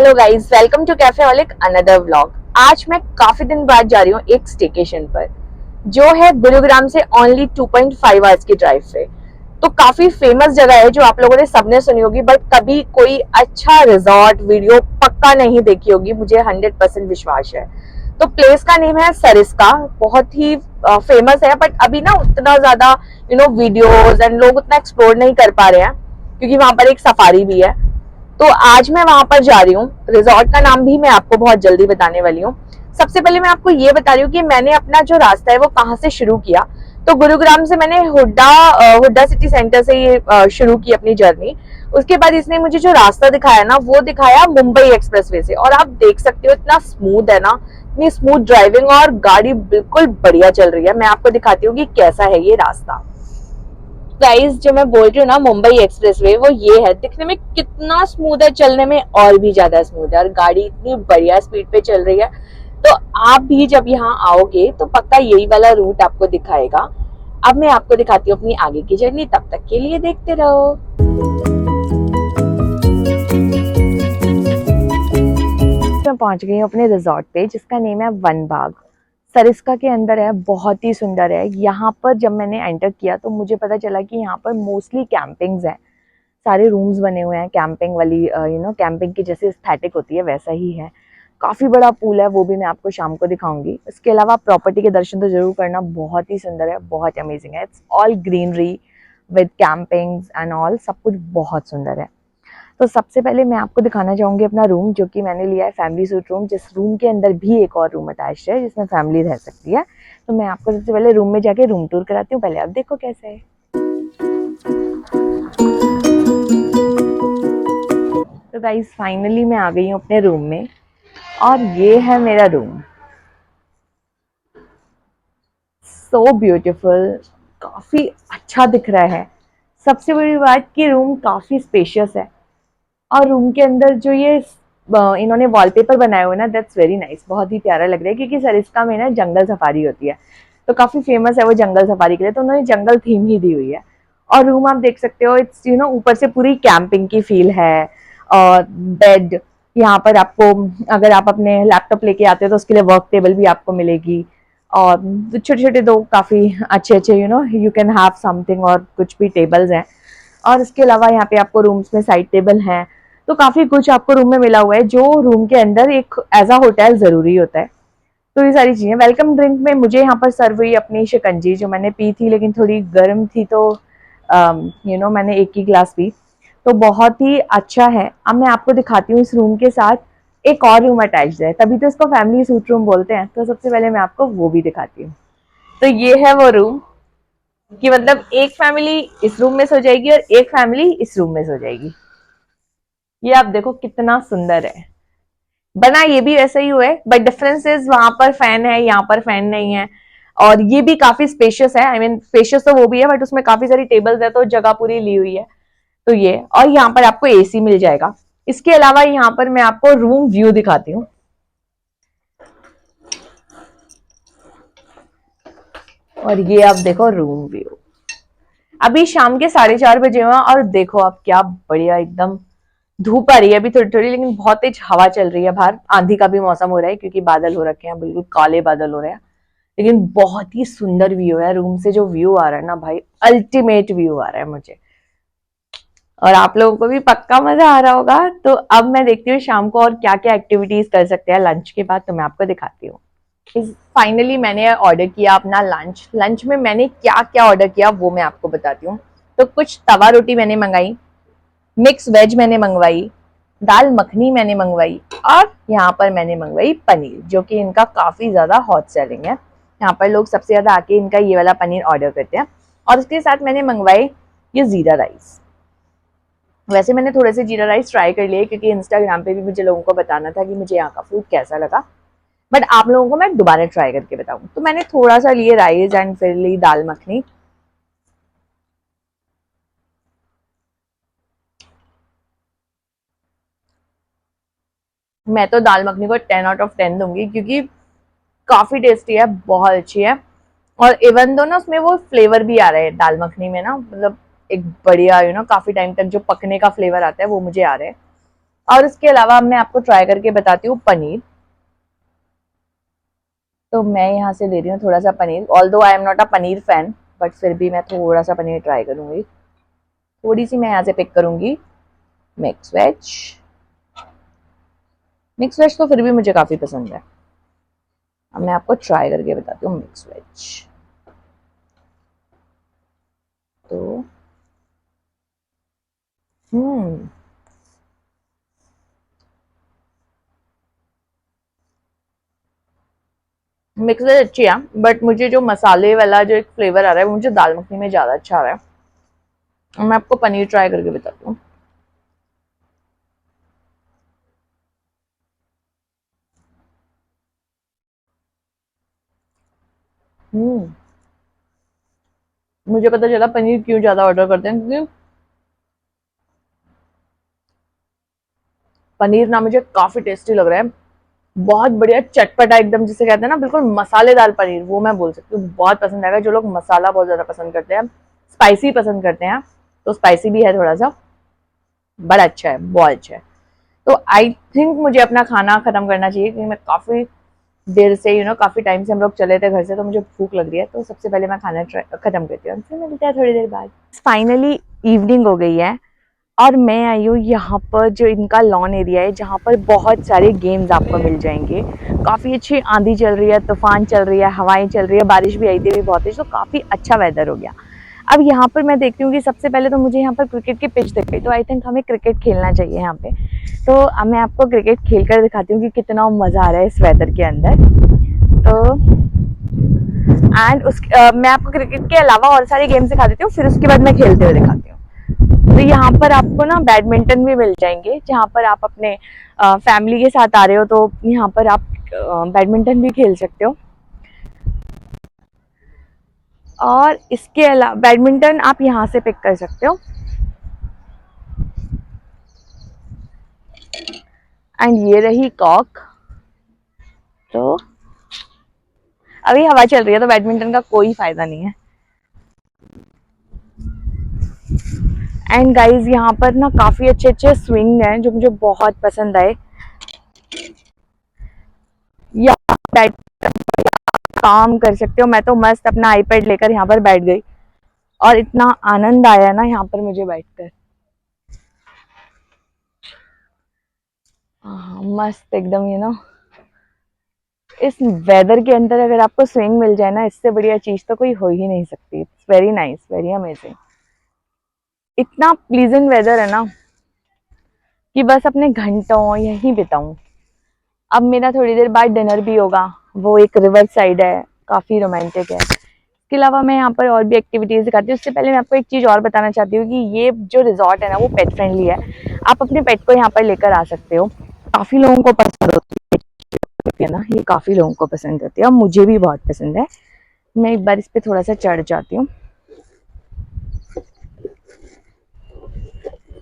Hello guys, welcome to Cafeholic another vlog. आज मैं काफी दिन बाद जा रही हूँ एक स्टेकेशन पर, जो है गुरुग्राम से ओनली 2.5 आवर्स की ड्राइव पे। तो काफी फेमस जगह है जो आप लोगों ने सबने सुनी होगी, बट कभी कोई अच्छा रिजॉर्ट वीडियो पक्का नहीं देखी होगी, मुझे 100% विश्वास है। तो प्लेस का नेम है सरिस्का। बहुत ही फेमस है, बट अभी ना उतना ज्यादा वीडियोस एंड लोग उतना एक्सप्लोर नहीं कर पा रहे हैं, क्योंकि वहां पर एक सफारी भी है। तो आज मैं वहां पर जा रही हूँ। रिजॉर्ट का नाम भी मैं आपको बहुत जल्दी बताने वाली हूँ। सबसे पहले मैं आपको ये बता रही हूँ कि मैंने अपना जो रास्ता है वो कहाँ से शुरू किया। तो गुरुग्राम से मैंने हुड्डा सिटी सेंटर से ये शुरू की अपनी जर्नी। उसके बाद इसने मुझे जो रास्ता दिखाया ना, वो दिखाया मुंबई एक्सप्रेसवे से। और आप देख सकते हो इतना स्मूथ है ना, इतनी स्मूथ ड्राइविंग, और गाड़ी बिल्कुल बढ़िया चल रही है। मैं आपको दिखाती हूँ कि कैसा है ये रास्ता। गाइस, जो मैं बोल रही हूँ ना मुंबई एक्सप्रेसवे, वो ये है। दिखने में कितना स्मूथ है, चलने में और भी ज्यादा स्मूथ है, और गाड़ी इतनी बढ़िया स्पीड पे चल रही है। तो आप भी जब यहाँ आओगे तो पक्का यही वाला रूट आपको दिखाएगा। अब मैं आपको दिखाती हूँ अपनी आगे की जर्नी, तब तक के लिए देखते रहो। मैं पहुंच गई हूँ अपने रिजॉर्ट पे, जिसका नेम है वन बाग। सरिस्का के अंदर है, बहुत ही सुंदर है। यहाँ पर जब मैंने एंटर किया तो मुझे पता चला कि यहाँ पर मोस्टली कैंपिंग्स हैं। सारे रूम्स बने हुए हैं कैंपिंग वाली, कैंपिंग की जैसे एस्थेटिक होती है वैसा ही है। काफी बड़ा पूल है, वो भी मैं आपको शाम को दिखाऊंगी। इसके अलावा प्रॉपर्टी के दर्शन तो जरूर करना, बहुत ही सुंदर है, बहुत अमेजिंग है। It's all greenery with campings and all, सब कुछ बहुत सुंदर है। तो सबसे पहले मैं आपको दिखाना चाहूंगी अपना रूम, जो कि मैंने लिया है फैमिली सूट रूम, जिस रूम के अंदर भी एक और रूम अटैच है जिसमें फैमिली रह सकती है। तो मैं आपको सबसे पहले रूम में जाके रूम टूर कराती हूँ। पहले आप देखो कैसे है। तो गाइस, फाइनली मैं आ गई हूँ अपने रूम में, और ये है मेरा रूम। सो ब्यूटीफुल, काफी अच्छा दिख रहा है। सबसे बड़ी बात कि रूम काफी स्पेशियस है, और रूम के अंदर जो ये इन्होंने वॉलपेपर बनाया हुआ है ना, दैट्स वेरी नाइस, बहुत ही प्यारा लग रहा है। क्योंकि सरिस्का में ना जंगल सफारी होती है, तो काफी फेमस है वो जंगल सफारी के लिए, तो उन्होंने जंगल थीम ही दी हुई है। और रूम आप देख सकते हो, इट्स ऊपर से पूरी कैंपिंग की फील है। और बेड यहाँ पर आपको, अगर आप अपने लैपटॉप लेके आते हो तो उसके लिए वर्क टेबल भी आपको मिलेगी। और छोटे छोटे दो काफी अच्छे अच्छे यू कैन हैव समथिंग, और कुछ भी टेबल्स हैं। और इसके अलावा यहाँ पे आपको रूम्स में साइड टेबल है। तो काफी कुछ आपको रूम में मिला हुआ है, जो रूम के अंदर एक एज अ होटल जरूरी होता है। तो ये सारी चीजें। वेलकम ड्रिंक में मुझे यहाँ पर सर्व हुई अपनी शिकंजी, जो मैंने पी थी, लेकिन थोड़ी गर्म थी, तो मैंने एक ही गिलास पी। तो बहुत ही अच्छा है। अब मैं आपको दिखाती हूँ इस रूम के साथ एक और रूम अटैच्ड है, तभी तो इसको फैमिली सूट रूम बोलते हैं। तो सबसे पहले मैं आपको वो भी दिखाती हूँ। तो ये है वो रूम, कि मतलब एक फैमिली इस रूम में सो जाएगी और एक फैमिली इस रूम में सो जाएगी। ये आप देखो कितना सुंदर है। बना ये भी वैसा ही हुआ है, बट डिफरेंस इज वहां पर फैन है, यहाँ पर फैन नहीं है। और ये भी काफी स्पेशियस है। आई मीन स्पेशियस तो वो भी है, बट उसमें काफी सारी टेबल्स है, तो जगह पूरी ली हुई है। तो ये, और यहाँ पर आपको एसी मिल जाएगा। इसके अलावा यहाँ पर मैं आपको रूम व्यू दिखाती हूँ। और ये आप देखो रूम व्यू। अभी शाम के 4:30 बजे हुआ, और देखो आप क्या बढ़िया, एकदम धूप आ रही है अभी थोड़ी थोड़ी, लेकिन बहुत तेज हवा चल रही है बाहर। आंधी का भी मौसम हो रहा है, क्योंकि बादल हो रखे हैं, बिल्कुल काले बादल हो रहे हैं। लेकिन बहुत ही सुंदर व्यू है। रूम से जो व्यू आ रहा है ना भाई, अल्टीमेट व्यू आ रहा है मुझे। और आप लोगों को भी पक्का मजा आ रहा होगा। तो अब मैं देखती हूँ शाम को और क्या क्या एक्टिविटीज कर सकते हैं लंच के बाद, तो मैं आपको दिखाती हूँ। फाइनली मैंने ऑर्डर किया अपना लंच। लंच में मैंने क्या क्या ऑर्डर किया वो मैं आपको बताती हूँ। तो कुछ तवा रोटी मैंने मंगाई, मिक्स वेज मैंने मंगवाई, दाल मखनी मैंने मंगवाई, और यहाँ पर मैंने मंगवाई पनीर, जो कि इनका काफी ज्यादा हॉट सेलिंग है। यहाँ पर लोग सबसे ज्यादा आके इनका ये वाला पनीर ऑर्डर करते हैं। और उसके साथ मैंने मंगवाए ये जीरा राइस। वैसे मैंने थोड़े से जीरा राइस ट्राई कर लिए, क्योंकि इंस्टाग्राम पे भी मुझे लोगों को बताना था कि मुझे यहाँ का फूड कैसा लगा। बट आप लोगों को मैं दोबारा ट्राई करके बताऊँ। तो मैंने थोड़ा सा लिए राइस एंड फिर ली दाल मखनी। मैं तो दाल मखनी को 10 आउट ऑफ 10 दूंगी, क्योंकि काफी टेस्टी है, बहुत अच्छी है। और इवन दो ना उसमें वो फ्लेवर भी आ रहा है दाल मखनी में ना, मतलब एक बढ़िया काफी टाइम तक जो पकने का फ्लेवर आता है वो मुझे आ रहा है। और इसके अलावा मैं आपको ट्राई करके बताती हूँ पनीर। तो मैं यहाँ से ले रही हूँ थोड़ा सा paneer, although I am not a paneer fan, but फिर भी मैं थोड़ा सा पनीर ट्राई करूंगी। थोड़ी सी मैं यहाँ से पिक करूंगी मिक्स वेज। मिक्स वेज तो फिर भी मुझे काफी पसंद है। अब मैं आपको ट्राई करके बताती हूँ मिक्स वेज। तो हम्म मिक्स वेज अच्छी है, बट मुझे जो मसाले वाला जो एक फ्लेवर आ रहा है वो मुझे दाल मखनी में ज्यादा अच्छा आ रहा है। मैं आपको पनीर ट्राई करके बताती हूँ। हम्म मुझे पता चला पनीर क्यों ज्यादा ऑर्डर करते हैं, क्योंकि पनीर ना मुझे काफी टेस्टी लग रहा है। बहुत बढ़िया चटपटा एकदम, जिसे कहते हैं ना बिल्कुल मसालेदार पनीर, वो मैं बोल सकती हूँ। बहुत पसंद आएगा जो लोग मसाला बहुत ज्यादा पसंद करते हैं, स्पाइसी पसंद करते हैं। तो स्पाइसी भी है थोड़ा सा, बड़ा अच्छा है, बहुत अच्छा है। तो आई थिंक मुझे अपना खाना खत्म करना चाहिए, क्योंकि मैं काफी देर से काफी टाइम से हम लोग चले थे घर से, तो मुझे भूख लग रही है। तो सबसे पहले मैं खाना खत्म करती हूँ, फिर मिलते हैं थोड़ी देर बाद। फाइनली इवनिंग हो गई है और मैं आई हूँ यहाँ पर जो इनका लॉन एरिया है, जहाँ पर बहुत सारे गेम्स आपको मिल जाएंगे। काफ़ी अच्छी आंधी चल रही है, तूफान चल रही है, हवाएं चल रही है, बारिश भी आई थी अभी बहुत तेज, तो काफ़ी अच्छा वेदर हो गया। अब यहाँ पर मैं देखती हूँ कि सबसे पहले तो मुझे यहाँ पर क्रिकेट की पिच दिख गई, तो आई थिंक हमें क्रिकेट खेलना चाहिए यहाँ पे। तो अब मैं आपको क्रिकेट खेल कर दिखाती हूँ कि कितना मज़ा आ रहा है इस वेदर के अंदर। तो मैं आपको क्रिकेट के अलावा और सारे गेम्स दिखा देती हूँ, फिर उसके बाद मैं खेलते हुए दिखाती हूँ। तो यहाँ पर आपको ना बैडमिंटन भी मिल जाएंगे, जहाँ पर आप अपने फैमिली के साथ आ रहे हो तो यहाँ पर आप बैडमिंटन भी खेल सकते हो। और इसके अलावा बैडमिंटन आप यहाँ से पिक कर सकते हो। एंड ये रही कॉक। तो अभी हवा चल रही है तो बैडमिंटन का कोई फायदा नहीं है। एंड गाइज यहाँ पर ना काफी अच्छे अच्छे स्विंग हैं जो मुझे बहुत पसंद आए। या बैठ काम कर सकते हो। मैं तो मस्त अपना आईपैड लेकर यहाँ पर बैठ गई और इतना आनंद आया ना यहाँ पर मुझे बैठकर। मस्त एकदम इस वेदर के अंदर अगर आपको स्विंग मिल जाए ना, इससे बढ़िया चीज तो कोई हो ही नहीं सकती। It's very nice, very amazing. इतना प्लीजेंट वेदर है ना कि बस अपने घंटों यहीं बिताऊं। अब मेरा थोड़ी देर बाद डिनर भी होगा, वो एक रिवर साइड है, काफी रोमांटिक है। इसके अलावा मैं यहाँ पर और भी एक्टिविटीज दिखाती हूँ। उससे पहले मैं आपको एक चीज और बताना चाहती हूँ कि ये जो रिजॉर्ट है ना वो पेट फ्रेंडली है। आप अपने पेट को यहाँ पर लेकर आ सकते हो। काफी लोगों को पसंद होती है ना, ये काफी लोगों को पसंद होती है और मुझे भी बहुत पसंद है। मैं एक बार इस पे थोड़ा सा चढ़ जाती हूँ।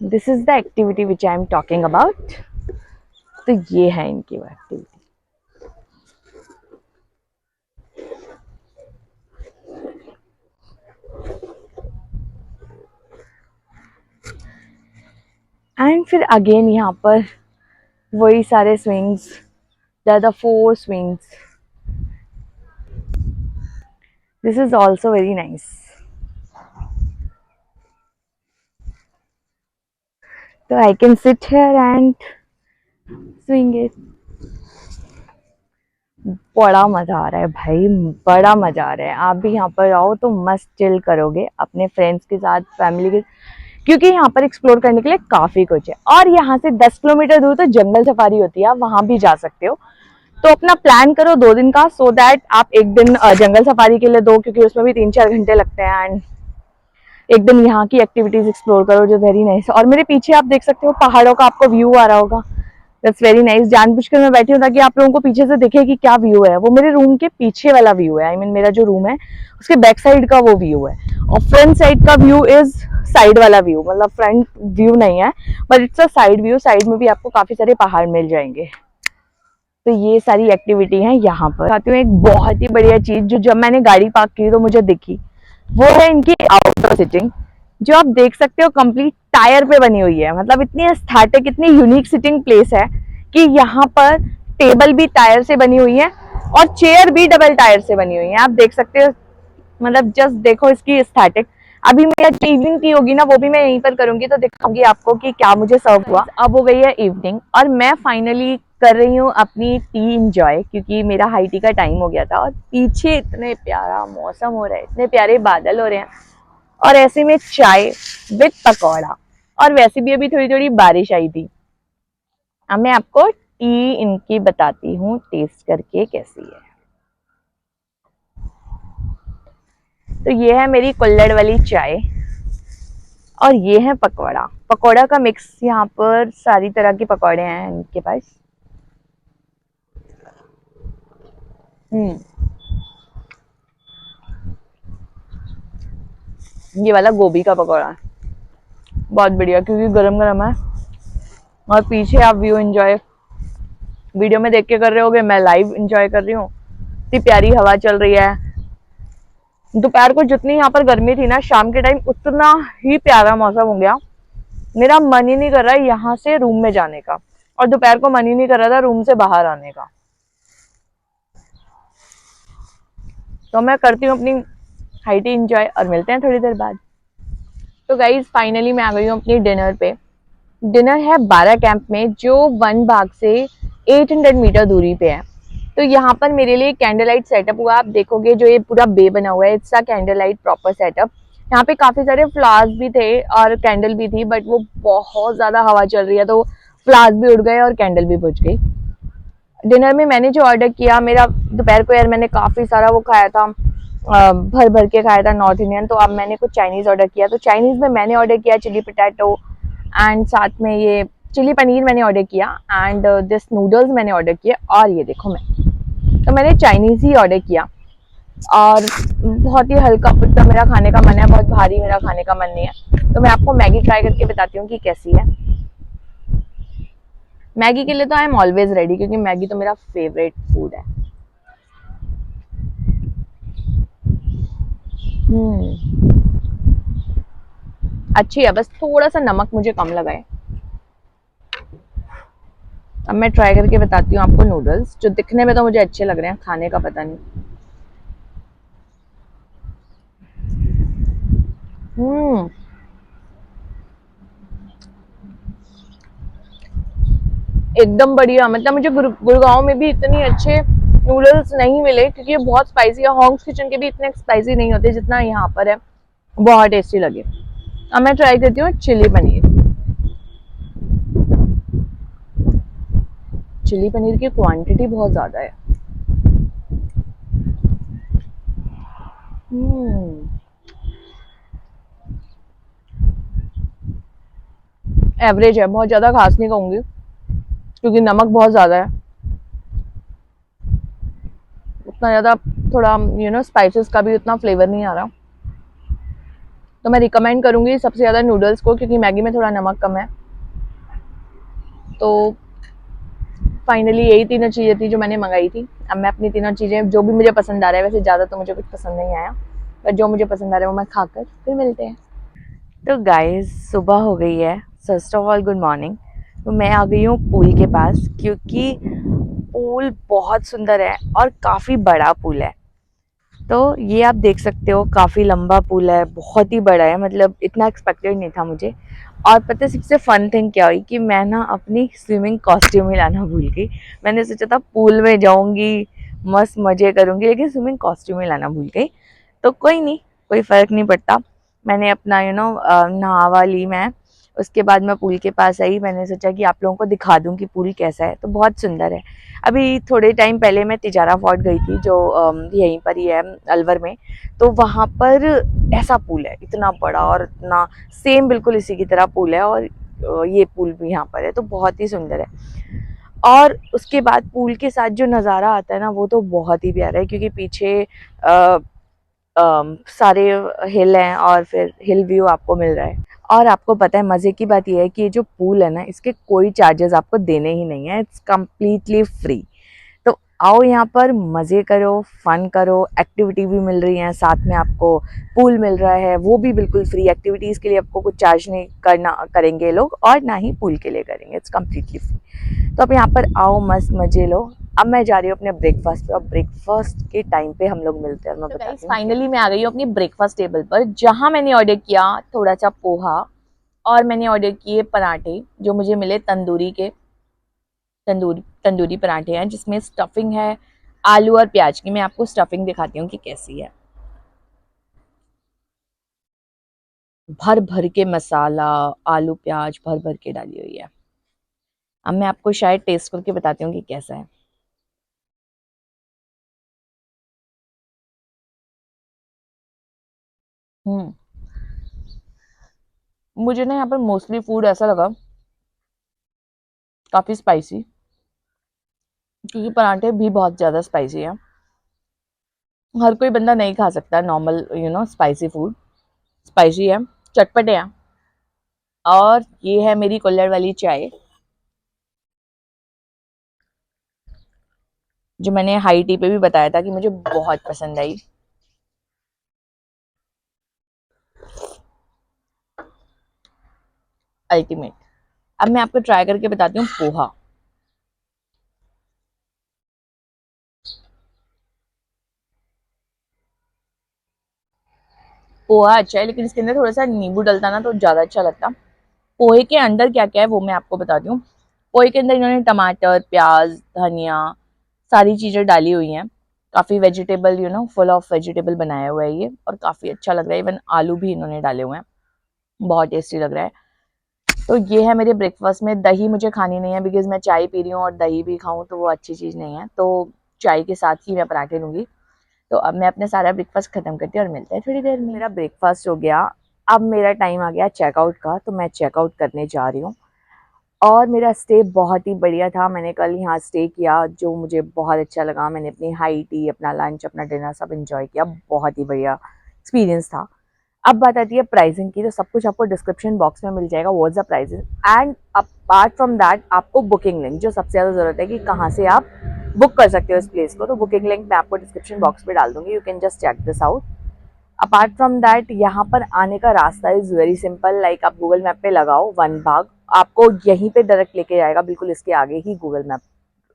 This is the activity which I am talking about. तो ये है इनकी वो एक्टिविटी। एंड फिर अगेन यहाँ पर वही सारे swings, the 4 swings. This is also very nice. So I can sit here and swing it. बड़ा मजा आ रहा है भाई, बड़ा मजा आ रहा है। आप भी यहाँ पर आओ तो मस्त चिल करोगे अपने फ्रेंड्स के साथ, फैमिली के, क्योंकि यहाँ पर एक्सप्लोर करने के लिए काफी कुछ है। और यहाँ से 10 किलोमीटर दूर तो जंगल सफारी होती है, आप वहां भी जा सकते हो। तो अपना प्लान करो 2 दिन का, सो दैट आप एक दिन जंगल सफारी के लिए दो, क्योंकि उसमें भी 3-4 घंटे लगते हैं। एंड एक दिन यहाँ की एक्टिविटीज एक्सप्लोर करो जो वेरी नाइस। और मेरे पीछे आप देख सकते हो पहाड़ों का आपको व्यू आ रहा होगा। That's very nice. जानबूझकर मैं बैठी हूँ ताकि आप लोगों को पीछे से दिखे कि क्या व्यू है। वो मेरे रूम के पीछे वाला व्यू है, आई मीन मेरा जो रूम है उसके बैक साइड का वो व्यू है। और फ्रंट साइड का व्यू इज साइड वाला व्यू, मतलब फ्रंट व्यू नहीं है but it's a side view. Side में भी आपको काफी सारे पहाड़ मिल जाएंगे। तो ये सारी एक्टिविटी है यहाँ पर। आती हूँ एक बहुत ही बढ़िया चीज जो जब मैंने गाड़ी पार्क की तो मुझे दिखी, वो है इनकी आउटडोर सिटिंग। जो आप देख सकते हो कंप्लीट टायर पे बनी हुई है। मतलब इतनी एस्थेटिक, इतनी यूनिक सिटिंग प्लेस है कि यहाँ पर टेबल भी टायर से बनी हुई है और चेयर भी डबल टायर से बनी हुई है। आप देख सकते हो, मतलब जस्ट देखो इसकी एस्थेटिक। अभी मेरी इवनिंग टी होगी ना, वो भी मैं यहीं पर करूंगी, तो दिखाऊंगी आपको कि क्या मुझे सर्व हुआ। अब हो गई है इवनिंग और मैं फाइनली कर रही हूँ अपनी टी इंजॉय, क्योंकि मेरा हाई टी का टाइम हो गया था और पीछे इतने प्यारा मौसम हो रहा है, इतने प्यारे बादल हो रहे हैं और ऐसे में चाय विद पकौड़ा। और वैसे भी अभी थोड़ी थोड़ी बारिश आई थी। अब मैं आपको टी इनकी बताती हूँ टेस्ट करके कैसी है। तो ये है मेरी कुल्हड़ वाली चाय और ये है पकौड़ा। पकौड़ा का मिक्स, यहाँ पर सारी तरह के पकौड़े हैं इनके पास। हम्म, ये वाला गोभी का पकौड़ा है, बहुत बढ़िया, क्योंकि गरम गरम है। और पीछे आप व्यू एंजॉय वीडियो में देख के कर रहे होगे, मैं लाइव एंजॉय कर रही हूँ। इतनी प्यारी हवा चल रही है। दोपहर को जितनी यहाँ पर गर्मी थी ना, शाम के टाइम उतना ही प्यारा मौसम हो गया। मेरा मन ही नहीं कर रहा है यहाँ से रूम में जाने का, और दोपहर को मन ही नहीं कर रहा था रूम से बाहर आने का। तो मैं करती हूँ अपनी हाई टी इंजॉय और मिलते हैं थोड़ी देर बाद। तो गाइज फाइनली मैं आ गई हूँ अपनी डिनर पे। डिनर है 12 कैंप में, जो वन बाग से 800 मीटर दूरी पे है। तो यहाँ पर मेरे लिए कैंडल लाइट सेटअप हुआ। आप देखोगे जो ये पूरा बे बना हुआ है, it's a candle light proper setup. यहाँ पे काफी सारे फ्लावर्स भी थे और कैंडल भी थी, बट वो बहुत ज्यादा हवा चल रही है तो फ्लावर्स भी उड़ गए और कैंडल भी बुझ गई। डिनर में मैंने जो ऑर्डर किया, मेरा दोपहर को यार मैंने काफी सारा वो खाया था, भर भर के खाया था नॉर्थ इंडियन, तो अब मैंने कुछ चाइनीज ऑर्डर किया। तो चाइनीज में मैंने ऑर्डर किया चिली पोटैटो एंड साथ में ये चिली पनीर मैंने ऑर्डर किया एंड दिस नूडल्स मैंने ऑर्डर किया। और ये देखो, तो मैंने चाइनीज ही ऑर्डर किया और बहुत ही हल्का फुल्का मेरा खाने का मन है, बहुत भारी मेरा खाने का मन नहीं है। तो मैं आपको मैगी ट्राई करके बताती हूँ कि कैसी है। मैगी के लिए तो आई एम ऑलवेज रेडी, क्योंकि मैगी तो मेरा फेवरेट फूड है। अच्छी है, बस थोड़ा सा नमक मुझे कम लगा है। अब मैं ट्राई करके बताती हूँ आपको नूडल्स, जो दिखने में तो मुझे अच्छे लग रहे हैं, खाने का पता नहीं। हम्म, एकदम बढ़िया। मतलब मुझे गुड़गांव में भी इतने अच्छे नूडल्स नहीं मिले, क्योंकि ये बहुत स्पाइसी है। हॉन्ग्स किचन के भी इतने स्पाइसी नहीं होते जितना यहाँ पर है। बहुत टेस्टी लगे। अब मैं ट्राई करती हूँ चिली पनीर। चिली पनीर की क्वांटिटी बहुत ज्यादा है। एवरेज है, बहुत ज्यादा खास नहीं कहूंगी, क्योंकि नमक बहुत ज्यादा है। उतना ज्यादा थोड़ा स्पाइसेस का भी उतना फ्लेवर नहीं आ रहा। तो मैं रिकमेंड करूंगी सबसे ज्यादा नूडल्स को, क्योंकि मैगी में थोड़ा नमक कम है। तो फाइनली यही तीनों चीजें थी जो मैंने मंगाई थी। अब मैं अपनी तीनों चीजें, जो भी मुझे पसंद आ रहा है, वैसे ज्यादा तो मुझे कुछ पसंद नहीं आया, पर जो मुझे पसंद आ रहा है वो मैं खाकर फिर मिलते हैं। तो गाइस सुबह हो गई है। First of all good morning. तो मैं आ गई हूँ पूल के पास, क्योंकि पूल बहुत सुंदर है और काफ़ी बड़ा पूल है। तो ये आप देख सकते हो, काफ़ी लंबा पूल है, बहुत ही बड़ा है। मतलब इतना एक्सपेक्टेड नहीं था मुझे। और पता है सबसे फन थिंग क्या हुई, कि मैं ना अपनी स्विमिंग कॉस्ट्यूम ही लाना भूल गई। मैंने सोचा था पूल में जाऊंगी, मस्त मजे करूंगी, लेकिन स्विमिंग कॉस्ट्यूम ही लाना भूल गई। तो कोई नहीं, कोई फ़र्क नहीं पड़ता। मैंने अपना नहावा ली मैं। उसके बाद मैं पूल के पास आई। मैंने सोचा कि आप लोगों को दिखा दूं कि पूल कैसा है। तो बहुत सुंदर है। अभी थोड़े टाइम पहले मैं तिजारा फोर्ट गई थी, जो यहीं पर ही है अलवर में। तो वहाँ पर ऐसा पूल है, इतना बड़ा और इतना सेम बिल्कुल इसी की तरह पूल है। और ये पूल भी यहाँ पर है, तो बहुत ही सुंदर है। और उसके बाद पूल के साथ जो नज़ारा आता है ना, वो तो बहुत ही प्यारा है, क्योंकि पीछे सारे हिल हैं और फिर हिल व्यू आपको मिल रहा है। और आपको पता है मज़े की बात यह है कि ये जो पूल है ना, इसके कोई चार्जेस आपको देने ही नहीं है, इट्स कम्प्लीटली फ्री। तो आओ यहाँ पर मज़े करो, फन करो, एक्टिविटी भी मिल रही है, साथ में आपको पूल मिल रहा है, वो भी बिल्कुल फ्री। एक्टिविटीज़ के लिए आपको कुछ चार्ज नहीं करना करेंगे लोग, और ना ही पूल के लिए करेंगे, इट्स कम्प्लीटली फ्री। तो अब यहाँ पर आओ, मस्त मजे लो। अब मैं जा रही हूँ अपने ब्रेकफास्ट पे, और ब्रेकफास्ट के टाइम पे हम लोग मिलते हैं। मैं बताती हूँ। फाइनली मैं आ गई हूँ अपनी ब्रेकफास्ट टेबल पर, जहाँ मैंने ऑर्डर किया थोड़ा सा पोहा, और मैंने ऑर्डर किए पराठे जो मुझे मिले तंदूरी के। तंदूरी पराठे हैं जिसमें स्टफिंग है आलू और प्याज की। मैं आपको स्टफिंग दिखाती हूँ कि कैसी है। भर भर के मसाला, आलू प्याज भर भर के डाली हुई है। अब मैं आपको शायद टेस्ट करके बताती हूँ कि कैसा है। हम्म मुझे ना यहाँ पर मोस्टली फूड ऐसा लगा काफी स्पाइसी, क्योंकि पराठे भी बहुत ज्यादा स्पाइसी है। हर कोई बंदा नहीं खा सकता नॉर्मल स्पाइसी फूड। स्पाइसी है, चटपटे हैं। और ये है मेरी कुल्हड़ वाली चाय, जो मैंने हाई टी पे भी बताया था कि मुझे बहुत पसंद आई। अल्टीमेट। अब मैं आपको ट्राई करके बताती हूँ पोहा। पोहा अच्छा है, लेकिन इसके अंदर थोड़ा सा नींबू डलता ना तो ज्यादा अच्छा लगता। पोहे के अंदर क्या क्या है वो मैं आपको बताती हूँ। पोहे के अंदर इन्होंने टमाटर, प्याज, धनिया, सारी चीजें डाली हुई हैं। काफी वेजिटेबल, फुल ऑफ वेजिटेबल बनाया हुआ है ये, और काफी अच्छा लग रहा है। इवन आलू भी इन्होंने डाले हुए हैं, बहुत टेस्टी लग रहा है। तो ये है मेरे ब्रेकफास्ट में। दही मुझे खानी नहीं है, बिकॉज मैं चाय पी रही हूँ, और दही भी खाऊं तो वो अच्छी चीज नहीं है। तो चाय के साथ ही मैं पराठे लूंगी। तो अब मैं अपने सारा ब्रेकफास्ट खत्म करती हूँ, और मिलते हैं थोड़ी देर में। मेरा ब्रेकफास्ट हो गया, अब मेरा टाइम आ गया चेकआउट का, तो मैं चेकआउट करने जा रही हूँ। और मेरा स्टे बहुत ही बढ़िया था। मैंने कल यहाँ स्टे किया, जो मुझे बहुत अच्छा लगा। मैंने अपनी हाई टी, अपना लंच, अपना डिनर सब एंजॉय किया। बहुत ही बढ़िया एक्सपीरियंस था। अब बात आती है प्राइसिंग की, तो सब कुछ आपको डिस्क्रिप्शन बॉक्स में मिल जाएगा, what's the prices. And apart from that आपको बुकिंग लिंक, जो सबसे ज़्यादा ज़रूरत है कि कहाँ से आप बुक कर सकते हो इस प्लेस को, तो बुकिंग लिंक मैं आपको डिस्क्रिप्शन बॉक्स में डाल दूंगी। You can just check this out. Apart from that, यहाँ पर आने का रास्ता इज़ वेरी सिंपल। लाइक आप गूगल मैप पे लगाओ वन बाग, आपको यहीं पे डायरेक्ट लेके जाएगा, बिल्कुल इसके आगे ही गूगल मैप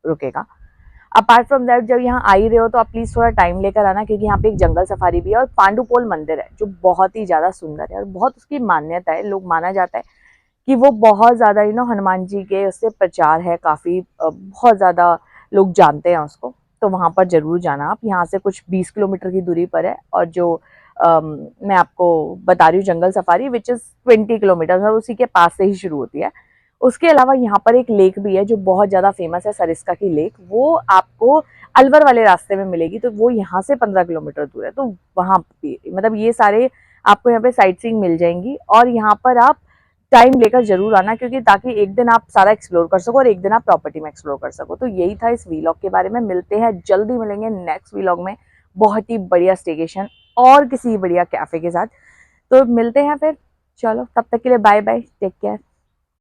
रुकेगा। अपार्ट फ्रॉम दैट, जब यहाँ आ ही रहे हो तो आप प्लीज थोड़ा टाइम लेकर आना, क्योंकि यहाँ पे एक जंगल सफारी भी है, और पांडुपोल मंदिर है जो बहुत ही ज्यादा सुंदर है, और बहुत उसकी मान्यता है। लोग, माना जाता है कि वो बहुत ज्यादा हनुमान जी के उससे प्रचार है काफी, बहुत ज्यादा लोग जानते हैं उसको। तो वहां पर जरूर जाना आप। यहाँ से कुछ 20 किलोमीटर की दूरी पर है, और जो मैं आपको बता रही हूँ जंगल सफारी, विच इज 20 किलोमीटर, उसी के पास से ही शुरू होती है। उसके अलावा यहाँ पर एक लेक भी है जो बहुत ज्यादा फेमस है, सरिस्का की लेक। वो आपको अलवर वाले रास्ते में मिलेगी, तो वो यहाँ से 15 किलोमीटर दूर है। तो वहां पे मतलब ये सारे आपको यहाँ पे साइट सीइंग मिल जाएंगी। और यहाँ पर आप टाइम लेकर जरूर आना, क्योंकि ताकि एक दिन आप सारा एक्सप्लोर कर सको, और एक दिन आप प्रॉपर्टी में एक्सप्लोर कर सको। तो यही था इस वीलॉग के बारे में। मिलते हैं जल्दी, मिलेंगे नेक्स्ट वीलॉग में बहुत ही बढ़िया स्टेकेशन और किसी बढ़िया कैफे के साथ। तो मिलते हैं फिर। चलो, तब तक के लिए बाय बाय, टेक केयर।